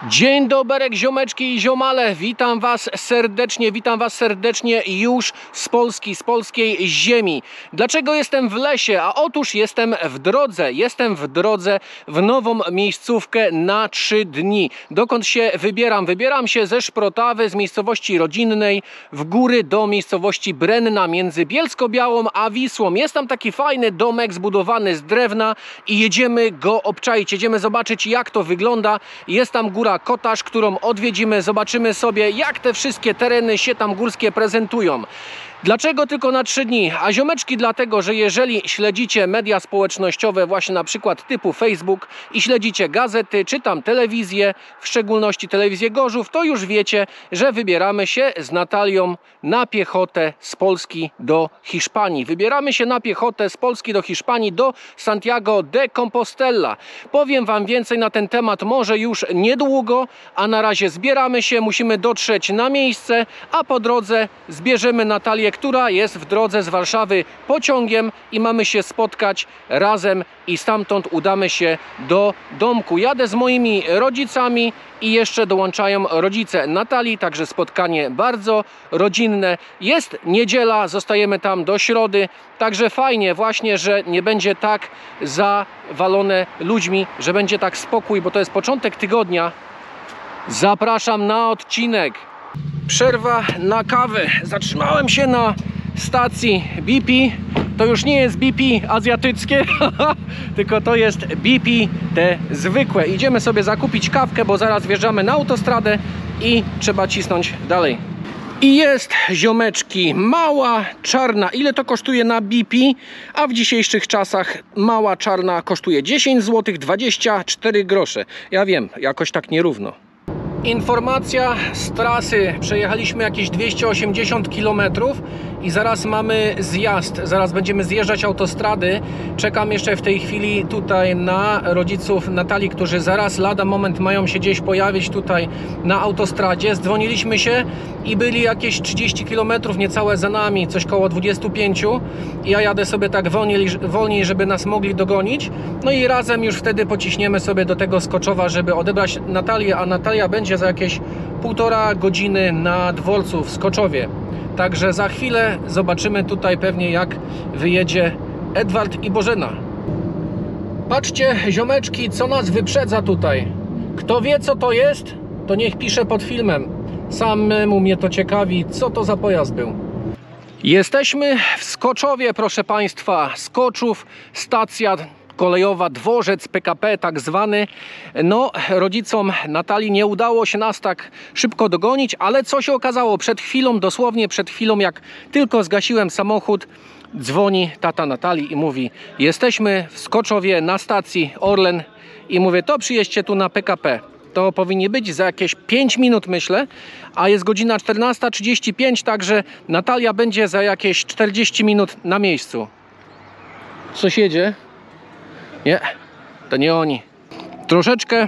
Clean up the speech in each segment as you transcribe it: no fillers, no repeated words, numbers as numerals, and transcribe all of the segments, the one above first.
Dzień dobry, ziomeczki i ziomale, witam was serdecznie już z Polski, z polskiej ziemi. Dlaczego jestem w lesie? A otóż jestem w drodze w nową miejscówkę na 3 dni. Dokąd się wybieram? Wybieram się ze Szprotawy, z miejscowości rodzinnej w góry do miejscowości Brenna między Bielsko-Białą a Wisłą. Jest tam taki fajny domek zbudowany z drewna i jedziemy go obczaić, jedziemy zobaczyć, jak to wygląda. Jest tam góra Kotarz, którą odwiedzimy, zobaczymy sobie, jak te wszystkie tereny się tam górskie prezentują. Dlaczego tylko na 3 dni? A ziomeczki dlatego, że jeżeli śledzicie media społecznościowe, właśnie na przykład typu Facebook i śledzicie gazety, czy tam telewizję, w szczególności telewizję Gorzów, to już wiecie, że wybieramy się z Natalią na piechotę z Polski do Hiszpanii. Wybieramy się na piechotę z Polski do Hiszpanii, do Santiago de Compostela. Powiem wam więcej na ten temat może już niedługo, a na razie zbieramy się, musimy dotrzeć na miejsce, a po drodze zbierzemy Natalię, która jest w drodze z Warszawy pociągiem i mamy się spotkać razem i stamtąd udamy się do domku. Jadę z moimi rodzicami i jeszcze dołączają rodzice Natalii, także spotkanie bardzo rodzinne. Jest niedziela, zostajemy tam do środy, także fajnie właśnie, że nie będzie tak zawalone ludźmi, że będzie tak spokój, bo to jest początek tygodnia. Zapraszam na odcinek. Przerwa na kawę. Zatrzymałem się na stacji BP. To już nie jest BP azjatyckie, tylko to jest BP te zwykłe. Idziemy sobie zakupić kawkę, bo zaraz wjeżdżamy na autostradę i trzeba cisnąć dalej. I jest, ziomeczki, mała czarna. Ile to kosztuje na BP? A w dzisiejszych czasach mała czarna kosztuje 10 zł 24 grosze. Ja wiem, jakoś tak nierówno. Informacja z trasy. Przejechaliśmy jakieś 280 km i zaraz mamy zjazd. Zaraz będziemy zjeżdżać autostrady. Czekam jeszcze w tej chwili tutaj na rodziców Natalii, którzy zaraz lada moment mają się gdzieś pojawić tutaj na autostradzie. Zdzwoniliśmy się i byli jakieś 30 km niecałe za nami, coś koło 25. Ja jadę sobie tak wolniej, żeby nas mogli dogonić. No i razem już wtedy pociśniemy sobie do tego Skoczowa, żeby odebrać Natalię, a Natalia będzie za jakieś 1,5 godziny na dworcu w Skoczowie. Także za chwilę zobaczymy tutaj pewnie, jak wyjedzie Edward i Bożena. Patrzcie, ziomeczki, co nas wyprzedza tutaj. Kto wie, co to jest, to niech pisze pod filmem. Samemu mnie to ciekawi, co to za pojazd był. Jesteśmy w Skoczowie, proszę Państwa. Skoczów, stacja kolejowa, dworzec PKP tak zwany. No, rodzicom Natalii nie udało się nas tak szybko dogonić, ale co się okazało? Przed chwilą, dosłownie przed chwilą, jak tylko zgasiłem samochód, dzwoni tata Natalii i mówi: jesteśmy w Skoczowie na stacji Orlen. I mówię: to przyjedźcie tu na PKP. To powinni być za jakieś 5 minut, myślę, a jest godzina 14:35, także Natalia będzie za jakieś 40 minut na miejscu. Coś jedzie? Nie, to nie oni. Troszeczkę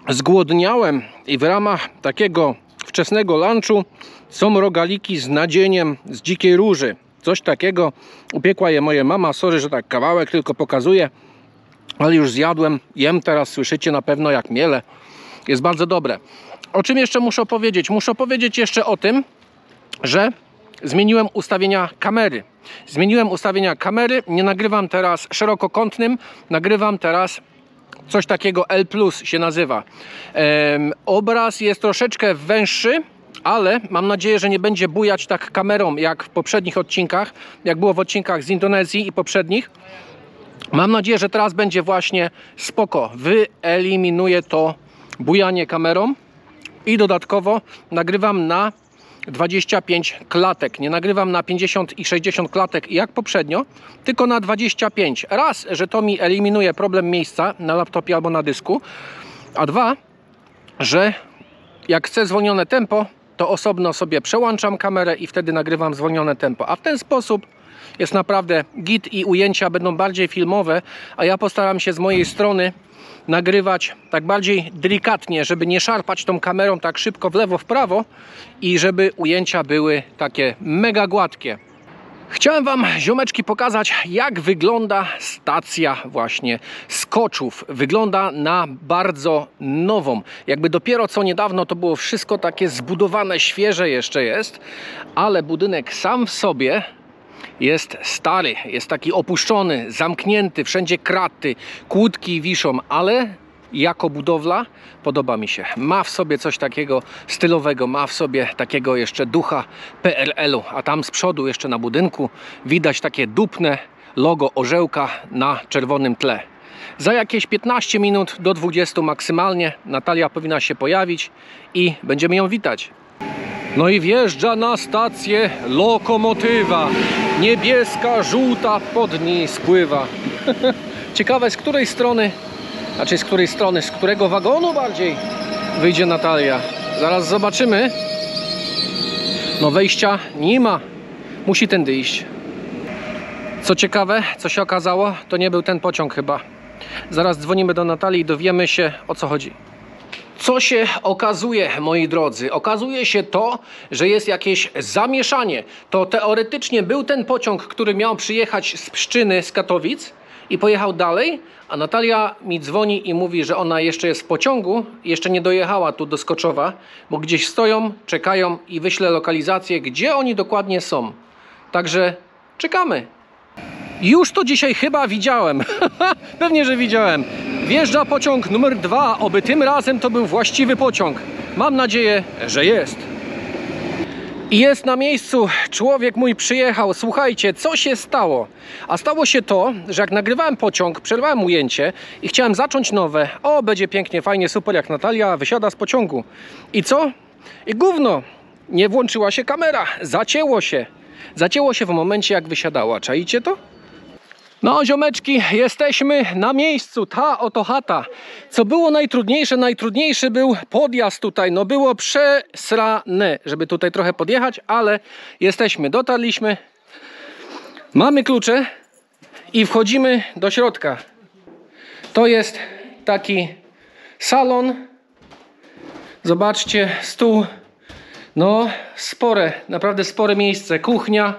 zgłodniałem i w ramach takiego wczesnego lunchu są rogaliki z nadzieniem z dzikiej róży. Coś takiego upiekła je moja mama. Sorry, że tak kawałek tylko pokazuję, ale już zjadłem. Jem teraz, słyszycie na pewno, jak miele. Jest bardzo dobre. O czym jeszcze muszę powiedzieć? Muszę powiedzieć jeszcze o tym, że zmieniłem ustawienia kamery. Nie nagrywam teraz szerokokątnym, nagrywam teraz coś takiego L+, się nazywa. Obraz jest troszeczkę węższy, ale mam nadzieję, że nie będzie bujać tak kamerą jak w poprzednich odcinkach, jak było w odcinkach z Indonezji i poprzednich. Mam nadzieję, że teraz będzie właśnie spoko. Wyeliminuję to bujanie kamerą i dodatkowo nagrywam na 25 klatek. Nie nagrywam na 50 i 60 klatek jak poprzednio, tylko na 25. Raz, że to mi eliminuje problem miejsca na laptopie albo na dysku, a dwa, że jak chcę zwolnione tempo, to osobno sobie przełączam kamerę i wtedy nagrywam zwolnione tempo. A w ten sposób jest naprawdę git i ujęcia będą bardziej filmowe, a ja postaram się z mojej strony nagrywać tak bardziej delikatnie, żeby nie szarpać tą kamerą tak szybko w lewo, w prawo i żeby ujęcia były takie mega gładkie. Chciałem wam, ziomeczki, pokazać, jak wygląda stacja właśnie skoczów. Wygląda na bardzo nową. Jakby dopiero co niedawno to było wszystko takie zbudowane, świeże jeszcze jest, ale budynek sam w sobie jest stary, jest taki opuszczony, zamknięty, wszędzie kraty, kłódki wiszą, ale jako budowla podoba mi się. Ma w sobie coś takiego stylowego, ma w sobie takiego jeszcze ducha PRL-u, a tam z przodu jeszcze na budynku widać takie dupne logo orzełka na czerwonym tle. Za jakieś 15 minut do 20 maksymalnie Natalia powinna się pojawić i będziemy ją witać. No i wjeżdża na stację lokomotywa. Niebieska, żółta, pod niej spływa. Ciekawe, z której strony, znaczy z której strony, z którego wagonu bardziej wyjdzie Natalia. Zaraz zobaczymy. No wejścia nie ma. Musi tędy iść. Co ciekawe, co się okazało, to nie był ten pociąg chyba. Zaraz dzwonimy do Natalii i dowiemy się, o co chodzi. Co się okazuje, moi drodzy? Okazuje się to, że jest jakieś zamieszanie. To teoretycznie był ten pociąg, który miał przyjechać z Pszczyny, z Katowic i pojechał dalej, a Natalia mi dzwoni i mówi, że ona jeszcze jest w pociągu, jeszcze nie dojechała tu do Skoczowa, bo gdzieś stoją, czekają i wyślę lokalizację, gdzie oni dokładnie są. Także czekamy. Już to dzisiaj chyba widziałem. Pewnie, że widziałem. Wjeżdża pociąg numer 2. Oby tym razem to był właściwy pociąg. Mam nadzieję, że jest. I jest na miejscu. Człowiek mój przyjechał. Słuchajcie, co się stało? A stało się to, że jak nagrywałem pociąg, przerwałem ujęcie i chciałem zacząć nowe. O, będzie pięknie, fajnie, super, jak Natalia wysiada z pociągu. I co? I gówno. Nie włączyła się kamera. Zacięło się. Zacięło się w momencie, jak wysiadała. Czaicie to? No, ziomeczki, jesteśmy na miejscu. Ta oto chata. Co było najtrudniejsze? Najtrudniejszy był podjazd tutaj. No było przesrane, żeby tutaj trochę podjechać, ale jesteśmy. Dotarliśmy. Mamy klucze i wchodzimy do środka. To jest taki salon. Zobaczcie, stół. No, spore, naprawdę spore miejsce. Kuchnia.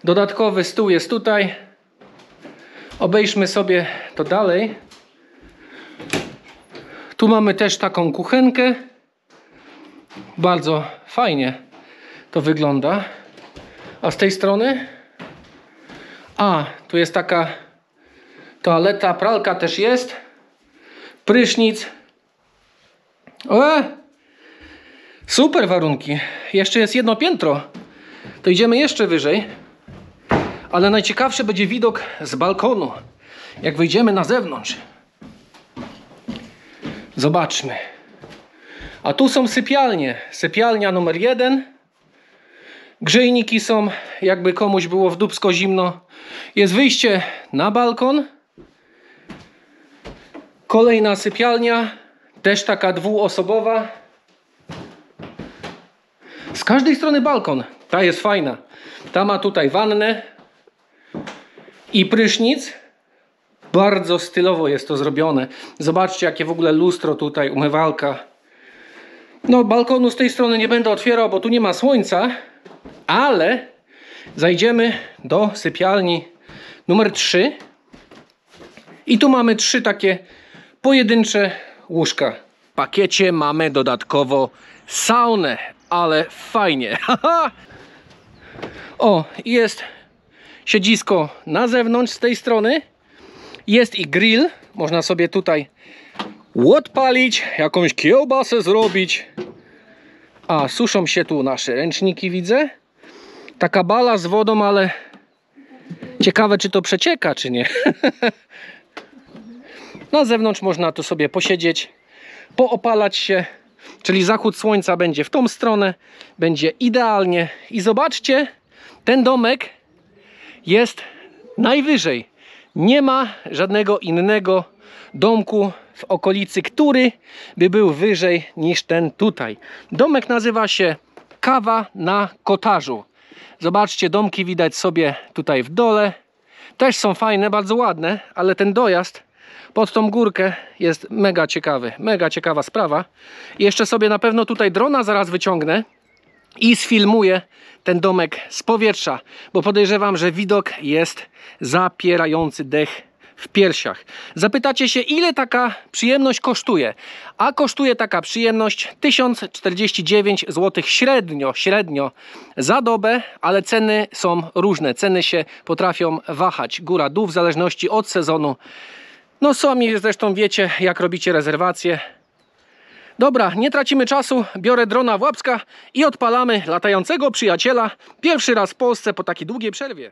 Dodatkowy stół jest tutaj. Obejrzmy sobie to dalej. Tu mamy też taką kuchenkę. Bardzo fajnie to wygląda. A z tej strony? A, tu jest taka toaleta, pralka też jest. Prysznic. Super warunki. Jeszcze jest jedno piętro. To idziemy jeszcze wyżej. Ale najciekawszy będzie widok z balkonu. Jak wyjdziemy na zewnątrz. Zobaczmy. A tu są sypialnie. Sypialnia numer 1. Grzejniki są, jakby komuś było w dupsko zimno. Jest wyjście na balkon. Kolejna sypialnia. Też taka dwuosobowa. Z każdej strony balkon. Ta jest fajna. Ta ma tutaj wannę i prysznic. Bardzo stylowo jest to zrobione. Zobaczcie, jakie w ogóle lustro tutaj, umywalka. No, balkonu z tej strony nie będę otwierał, bo tu nie ma słońca. Ale zajdziemy do sypialni numer 3. I tu mamy 3 takie pojedyncze łóżka. W pakiecie mamy dodatkowo saunę, ale fajnie. O, jest siedzisko na zewnątrz z tej strony. Jest i grill. Można sobie tutaj odpalić, jakąś kiełbasę zrobić. A suszą się tu nasze ręczniki, widzę. Taka bala z wodą, ale ciekawe, czy to przecieka, czy nie. Na zewnątrz można tu sobie posiedzieć, poopalać się. Czyli zachód słońca będzie w tą stronę. Będzie idealnie. I zobaczcie, ten domek jest najwyżej. Nie ma żadnego innego domku w okolicy, który by był wyżej niż ten tutaj. Domek nazywa się Kawa na Kotarzu. Zobaczcie, domki widać sobie tutaj w dole. Też są fajne, bardzo ładne, ale ten dojazd pod tą górkę jest mega ciekawy. Mega ciekawa sprawa. I jeszcze sobie na pewno tutaj drona zaraz wyciągnę i sfilmuję ten domek z powietrza, bo podejrzewam, że widok jest zapierający dech w piersiach. Zapytacie się, ile taka przyjemność kosztuje? A kosztuje taka przyjemność 1049 zł średnio za dobę, ale ceny są różne. Ceny się potrafią wahać góra-dół w zależności od sezonu. No sami zresztą wiecie, jak robicie rezerwacje. Dobra, nie tracimy czasu, biorę drona w łapska i odpalamy latającego przyjaciela. Pierwszy raz w Polsce po takiej długiej przerwie.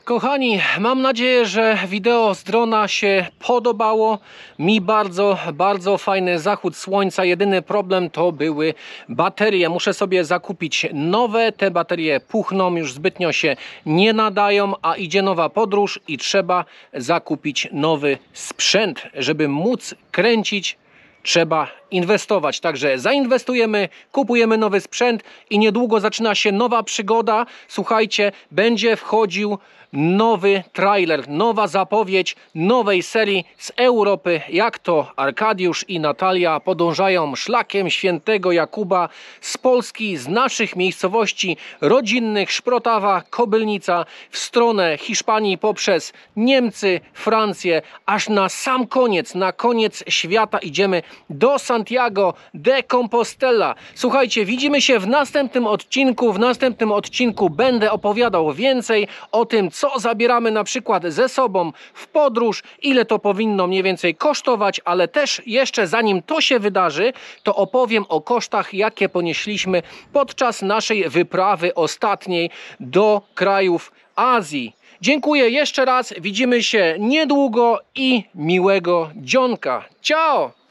Kochani, mam nadzieję, że wideo z drona się podobało. Mi bardzo fajny zachód słońca. Jedyny problem to były baterie. Muszę sobie zakupić nowe. Te baterie puchną, już zbytnio się nie nadają, a idzie nowa podróż i trzeba zakupić nowy sprzęt, żeby móc kręcić. Trzeba inwestować, także zainwestujemy, kupujemy nowy sprzęt i niedługo zaczyna się nowa przygoda. Słuchajcie, będzie wchodził nowy trailer, nowa zapowiedź nowej serii z Europy. Jak to Arkadiusz i Natalia podążają szlakiem świętego Jakuba z Polski, z naszych miejscowości rodzinnych, Szprotawa, Kobylnica, w stronę Hiszpanii poprzez Niemcy, Francję, aż na sam koniec, na koniec świata idziemy do Santiago de Compostela. Słuchajcie, widzimy się w następnym odcinku. W następnym odcinku będę opowiadał więcej o tym, co zabieramy na przykład ze sobą w podróż, ile to powinno mniej więcej kosztować, ale też jeszcze zanim to się wydarzy, to opowiem o kosztach, jakie ponieśliśmy podczas naszej wyprawy ostatniej do krajów Azji. Dziękuję jeszcze raz, widzimy się niedługo i miłego dzionka. Ciao!